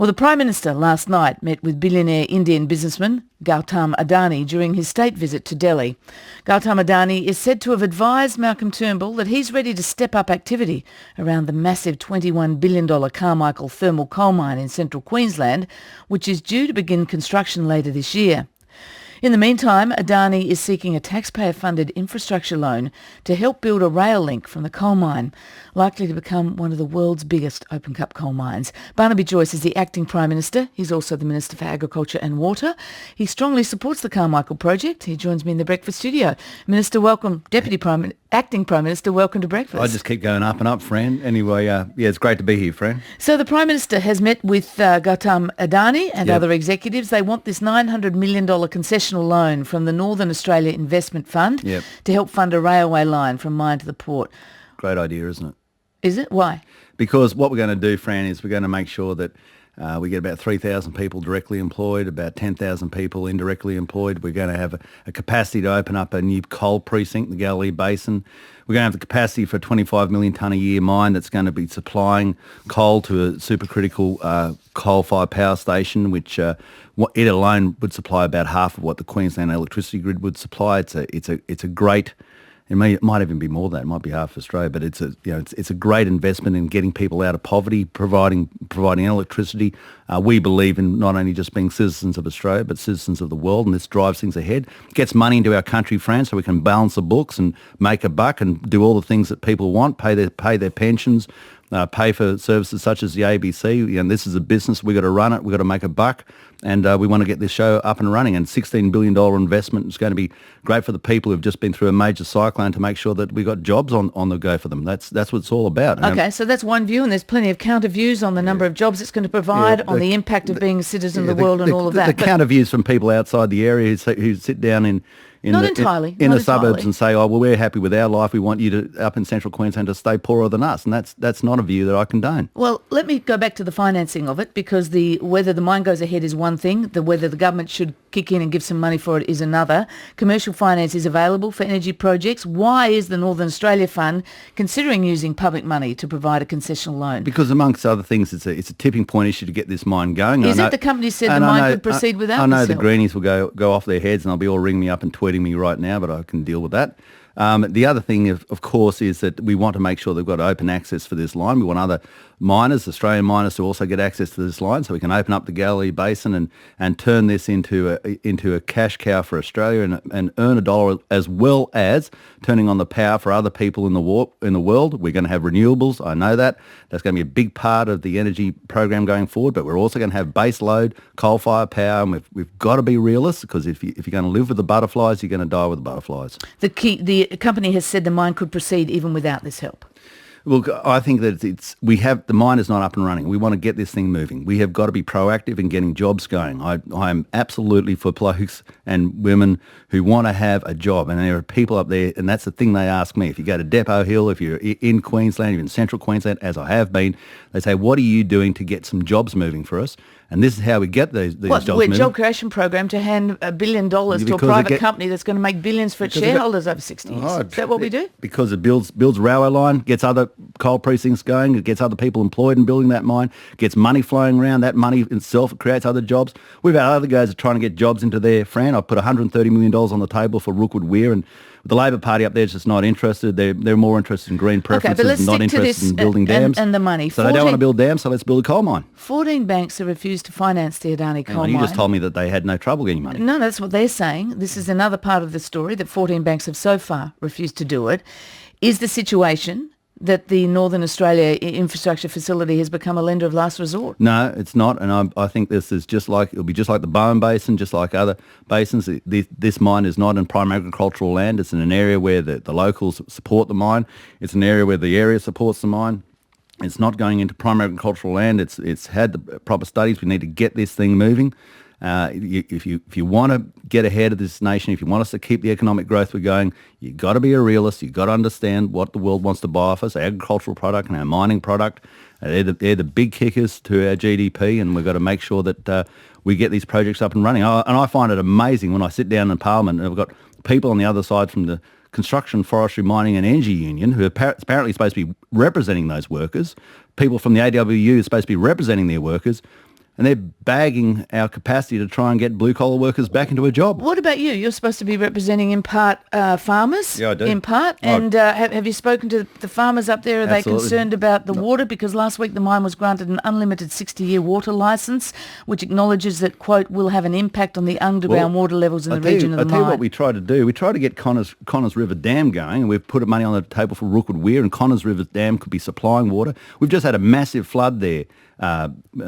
Well, the Prime Minister last night met with billionaire Indian businessman Gautam Adani during his state visit to Delhi. Gautam Adani is said to have advised Malcolm Turnbull that he's ready to step up activity around the massive $21 billion Carmichael thermal coal mine in central Queensland, which is due to begin construction later this year. In the meantime, Adani is seeking a taxpayer-funded infrastructure loan to help build a rail link from the coal mine, likely to become one of the world's biggest open-cut coal mines. Barnaby Joyce is the acting Prime Minister. He's also the Minister for Agriculture and Water. He strongly supports the Carmichael project. He joins me in the breakfast studio. Minister, welcome. Acting Prime Minister, welcome to breakfast. I just keep going up and up, Fran. Anyway, it's great to be here, Fran. So the Prime Minister has met with Gautam Adani and other executives. They want this $900 million concessional loan from the Northern Australia Investment Fund to help fund a railway line from mine to the port. Great idea, isn't it? Is it? Why? Because what we're going to do, Fran, is we're going to make sure that we get about 3,000 people directly employed, about 10,000 people indirectly employed. We're going to have a capacity to open up a new coal precinct, the Galilee Basin. We're going to have the capacity for a 25 million tonne a year mine that's going to be supplying coal to a supercritical coal-fired power station, which it alone would supply about half of what the Queensland electricity grid would supply. It's a great. It might even be more than that. It might be half Australia, but it's a great investment in getting people out of poverty, providing electricity. We believe in not only just being citizens of Australia, but citizens of the world, and this drives things ahead. It gets money into our country, France, so we can balance the books and make a buck and do all the things that people want, pay their pensions, pay for services such as the ABC. This is a business. We've got to run it. We've got to make a buck. And we want to get this show up and running. And $16 billion investment is going to be great for the people who've just been through a major cyclone to make sure that we've got jobs on the go for them. That's what it's all about. Okay, so that's one view, and there's plenty of counter views on the number of jobs it's going to provide, on the impact of being a citizen of the world and all of that. The counter views from people outside the area who sit down in the suburbs and say, oh, well, we're happy with our life. We want you to, up in central Queensland, to stay poorer than us. And that's not a view that I condone. Well, let me go back to the financing of it, because whether the mine goes ahead is one thing, whether the government should kick in and give some money for it is another. Commercial finance is available for energy projects. Why is the Northern Australia Fund considering using public money to provide a concessional loan? Because amongst other things, it's a tipping point issue to get this mine going. Is it? The company said the mine could proceed without this help. I know the Greenies will go off their heads and they'll be all ringing me up and tweeting me right now, but I can deal with that. The other thing, of course, is that we want to make sure they've got open access for this line. We want other miners, Australian miners, to also get access to this line, so we can open up the Galilee Basin and turn this into a cash cow for Australia and earn a dollar, as well as turning on the power for other people in the world. We're going to have renewables. I know that. That's going to be a big part of the energy program going forward, but we're also going to have base load coal-fired power, and we've got to be realists, because if you're going to live with the butterflies, you're going to die with the butterflies. The company has said the mine could proceed even without this help. Well, I think that the mine is not up and running. We want to get this thing moving. We have got to be proactive in getting jobs going. I am absolutely for blokes and women who want to have a job. And there are people up there, and that's the thing they ask me. If you go to Depot Hill, if you're in Queensland, you're in central Queensland, as I have been, they say, what are you doing to get some jobs moving for us? And this is how we get these jobs moving. Job creation program to hand $1 billion to a private company that's going to make billions for its shareholders over 60 years. Is that what we do? Because it builds railway line, gets other coal precincts going, it gets other people employed in building that mine, gets money flowing around. That money itself creates other jobs. We've had other guys trying to get jobs into there, Fran. I put $130 million on the table for Rookwood Weir, and the Labor Party up there is just not interested. They're more interested in green preferences and not interested in building dams. And the money. So they don't want to build dams, so let's build a coal mine. 14 banks have refused to finance the Adani coal mine. You just told me that they had no trouble getting money. No, that's what they're saying. This is another part of the story, that 14 banks have so far refused to do it. Is the situation that the Northern Australia Infrastructure Facility has become a lender of last resort? No, it's not, and I think this is it'll be just like the Bowen Basin, just like other basins. This mine is not in prime agricultural land. It's in an area where the locals support the mine. It's an area where the area supports the mine. It's not going into prime agricultural land. It's had the proper studies. We need to get this thing moving. If you want to get ahead of this nation, if you want us to keep the economic growth we're going, you've got to be a realist. You've got to understand what the world wants to buy off us, our agricultural product and our mining product. They're the big kickers to our GDP, and we've got to make sure that we get these projects up and running. And I find it amazing when I sit down in Parliament and I've got people on the other side from the Construction, Forestry, Mining and Energy Union, who are apparently supposed to be representing those workers, people from the AWU are supposed to be representing their workers, and they're bagging our capacity to try and get blue-collar workers back into a job. What about you? You're supposed to be representing, in part, farmers. Yeah, I do. In part. And have you spoken to the farmers up there? Are they concerned about the water? Because last week the mine was granted an unlimited 60-year water licence, which acknowledges that, quote, will have an impact on the underground water levels in the region of the mine. I'll tell you what we tried to do. We tried to get Connors River Dam going, and we've put money on the table for Rookwood Weir, and Connors River Dam could be supplying water. We've just had a massive flood there,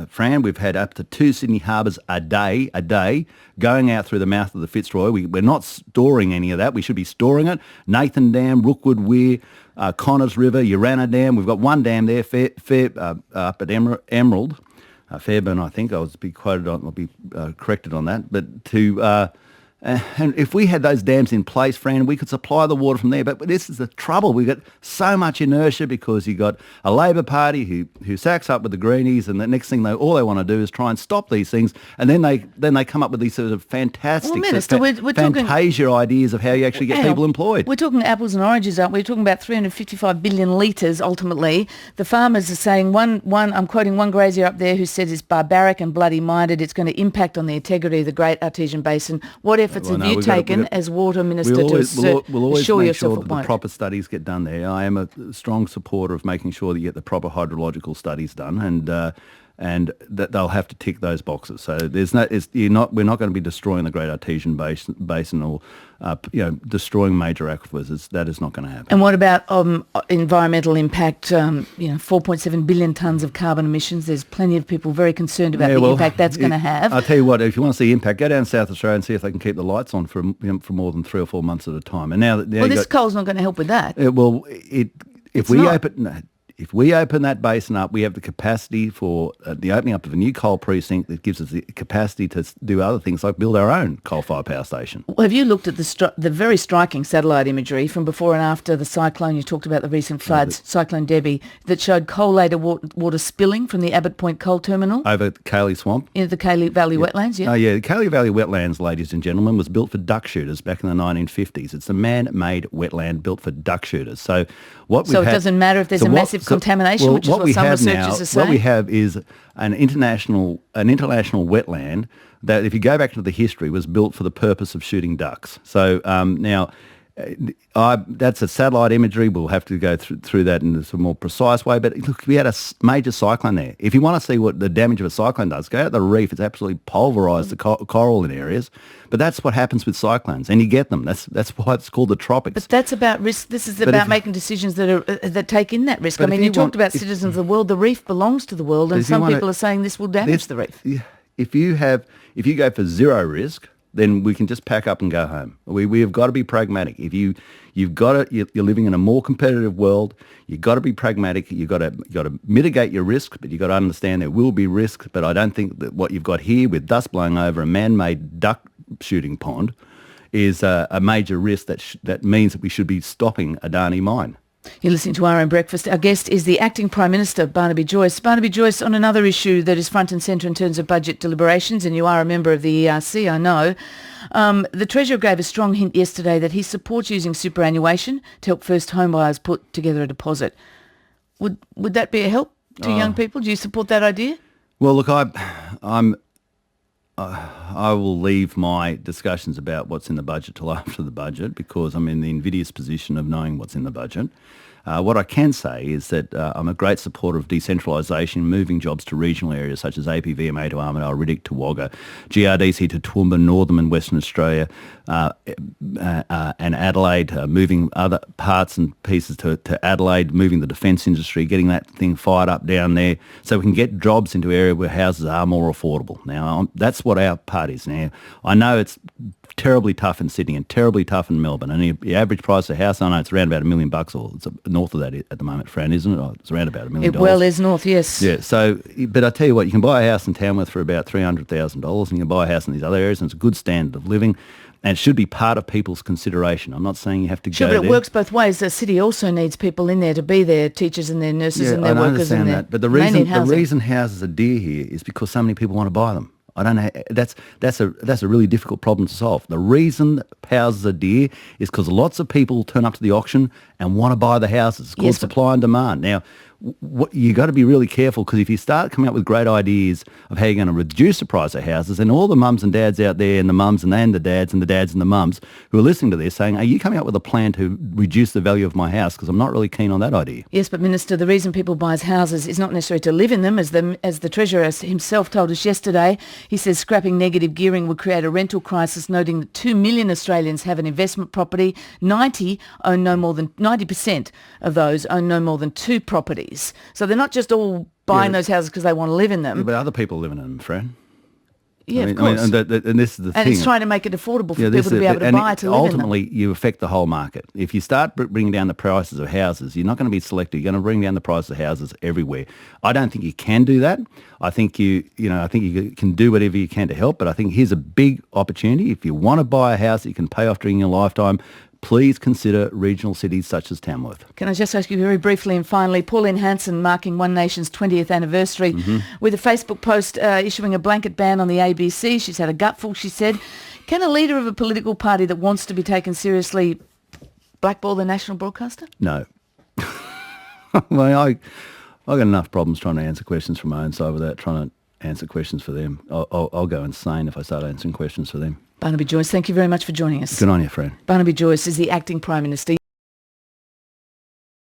Fran. We've had up to 2 Sydney harbours a day going out through the mouth of the Fitzroy. We're not storing any of that. We should be storing it. Nathan Dam, Rookwood Weir, Connors River, Urana Dam. We've got one dam there, up at Emerald. Fairburn, I think. I'll be corrected on that. But and if we had those dams in place, Fran, we could supply the water from there. But this is the trouble. We've got so much inertia because you've got a Labor Party who sacks up with the Greenies, and the next thing all they want to do is try and stop these things, and then they come up with these sort of fantastic Minister, we're fantasia ideas of how you actually get people employed. We're talking apples and oranges, aren't we? We're talking about 355 billion litres ultimately. The farmers are saying, I'm quoting one grazier up there who says it's barbaric and bloody-minded. It's going to impact on the integrity of the Great Artesian Basin. What efforts have you taken as Water Minister we'll always assure make yourself sure that the proper studies get done there. I am a strong supporter of making sure that you get the proper hydrological studies done, and that they'll have to tick those boxes. So we're not going to be destroying the Great Artesian Basin or destroying major aquifers. That is not going to happen. And what about environmental impact? 4.7 billion tonnes of carbon emissions. There's plenty of people very concerned about the impact that's going to have. I'll tell you what, if you want to see impact, go down South Australia and see if they can keep the lights on for more than 3 or 4 months at a time. And now this coal's not going to help with that. If we open that basin up, we have the capacity for the opening up of a new coal precinct that gives us the capacity to do other things like build our own coal-fired power station. Well, have you looked at the very striking satellite imagery from before and after the cyclone? You talked about the recent floods, Cyclone Debbie, that showed collator water spilling from the Abbott Point coal terminal. Over Cayley Swamp? In the Cayley Valley wetlands, yeah. Oh, yeah. The Cayley Valley wetlands, ladies and gentlemen, was built for duck shooters back in the 1950s. It's a man-made wetland built for duck shooters. So it doesn't matter if there's a massive contamination, which is what some researchers are saying. What we have is an international wetland that, if you go back to the history, was built for the purpose of shooting ducks. So now, that's a satellite imagery. We'll have to go through that in a more precise way. But look, we had a major cyclone there. If you want to see what the damage of a cyclone does, go out the reef. It's absolutely pulverised the coral in areas. But that's what happens with cyclones, and you get them. That's why it's called the tropics. But that's about risk. This is about making decisions that take in that risk. I mean, you talked about citizens of the world. The reef belongs to the world, and some people are saying this will damage the reef. If you go for zero risk, then we can just pack up and go home. We have got to be pragmatic. If you're living in a more competitive world, you've got to be pragmatic. You've got to mitigate your risk, but you've got to understand there will be risk. But I don't think that what you've got here with dust blowing over a man-made duck shooting pond is a major risk that means that we should be stopping Adani mine. You're listening to RM Breakfast. Our guest is the Acting Prime Minister, Barnaby Joyce. Barnaby Joyce, on another issue that is front and centre in terms of budget deliberations, and you are a member of the ERC, I know. The Treasurer gave a strong hint yesterday that he supports using superannuation to help first home buyers put together a deposit. Would that be a help to young people? Do you support that idea? Well, look, I will leave my discussions about what's in the budget till after the budget, because I'm in the invidious position of knowing what's in the budget. What I can say is that I'm a great supporter of decentralisation, moving jobs to regional areas such as APVMA to Armidale, Riddick to Wagga, GRDC to Toowoomba, Northern and Western Australia, and Adelaide, moving other parts and pieces to Adelaide, moving the defence industry, getting that thing fired up down there so we can get jobs into areas where houses are more affordable. Now, that's what our part is. Now, I know it's terribly tough in Sydney and terribly tough in Melbourne, and the average price of a house, I know it's around about $1 million, or it's north of that at the moment, Fran, isn't it? Oh, it's around about $1 million. It well is north, yes. Yeah, so, but I tell you what, you can buy a house in Tamworth for about $300,000, and you can buy a house in these other areas, and it's a good standard of living, and it should be part of people's consideration. I'm not saying you have to go there. Sure, but it works both ways. The city also needs people in there to be there, teachers and their nurses and their workers. I understand that, but the reason houses are dear here is because so many people want to buy them. I don't know. That's a really difficult problem to solve. The reason houses are dear is because lots of people turn up to the auction and want to buy the houses. It's called supply and demand. Now, you got to be really careful, because if you start coming up with great ideas of how you're going to reduce the price of houses, then all the mums and dads out there, and the mums and the dads and the dads and the mums who are listening to this saying, are you coming up with a plan to reduce the value of my house? Because I'm not really keen on that idea. Yes, but Minister, the reason people buy houses is not necessarily to live in them, as the Treasurer himself told us yesterday. He says scrapping negative gearing would create a rental crisis, noting that 2 million Australians have an investment property. 90% of those own no more than 2 properties. So they're not just all buying those houses because they want to live in them. Yeah, but other people live in them, Fran. Yeah, of course. And this is the thing. And it's trying to make it affordable for people to be able to buy, to live in them. Ultimately, you affect the whole market. If you start bringing down the prices of houses, you're not going to be selective. You're going to bring down the price of houses everywhere. I don't think you can do that. I think you can do whatever you can to help, but I think here's a big opportunity. If you want to buy a house that you can pay off during your lifetime, please consider regional cities such as Tamworth. Can I just ask you very briefly and finally, Pauline Hanson marking One Nation's 20th anniversary with a Facebook post issuing a blanket ban on the ABC. She's had a gutful, she said. Can a leader of a political party that wants to be taken seriously blackball the national broadcaster? No. Well, I got enough problems trying to answer questions from my own side without trying to answer questions for them. I'll go insane if I start answering questions for them. Barnaby Joyce, thank you very much for joining us. Good on you, Fran. Barnaby Joyce is the Acting Prime Minister.